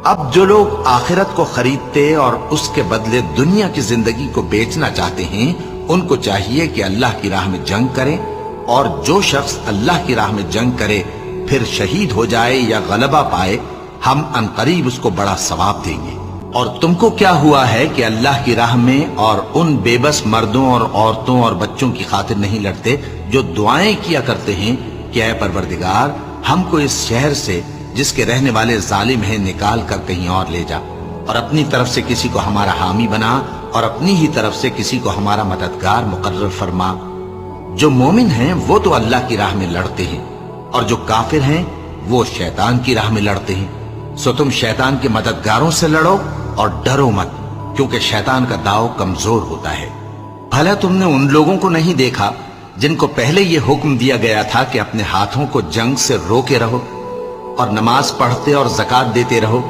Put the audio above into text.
اب جو لوگ آخرت کو خریدتے اور اس کے بدلے دنیا کی زندگی کو بیچنا چاہتے ہیں، ان کو چاہیے کہ اللہ کی راہ میں جنگ کریں، اور جو شخص اللہ کی راہ میں جنگ کرے پھر شہید ہو جائے یا غلبہ پائے، ہم عنقریب اس کو بڑا ثواب دیں گے۔ اور تم کو کیا ہوا ہے کہ اللہ کی راہ میں اور ان بے بس مردوں اور عورتوں اور بچوں کی خاطر نہیں لڑتے جو دعائیں کیا کرتے ہیں کہ اے پروردگار، ہم کو اس شہر سے جس کے رہنے والے ظالم ہیں نکال کر کہیں اور لے جا، اور اپنی طرف سے کسی کو ہمارا حامی بنا، اور اپنی ہی طرف سے کسی کو ہمارا مددگار مقرر فرما۔ جو مومن ہیں وہ تو اللہ کی راہ میں لڑتے ہیں، اور جو کافر ہیں وہ شیطان کی راہ میں لڑتے ہیں، سو تم شیطان کے مددگاروں سے لڑو اور ڈرو مت، کیونکہ شیطان کا داؤ کمزور ہوتا ہے۔ بھلا تم نے ان لوگوں کو نہیں دیکھا جن کو پہلے یہ حکم دیا گیا تھا کہ اپنے ہاتھوں کو جنگ سے روکے رہو اور نماز پڑھتے اور زکوٰۃ دیتے رہو،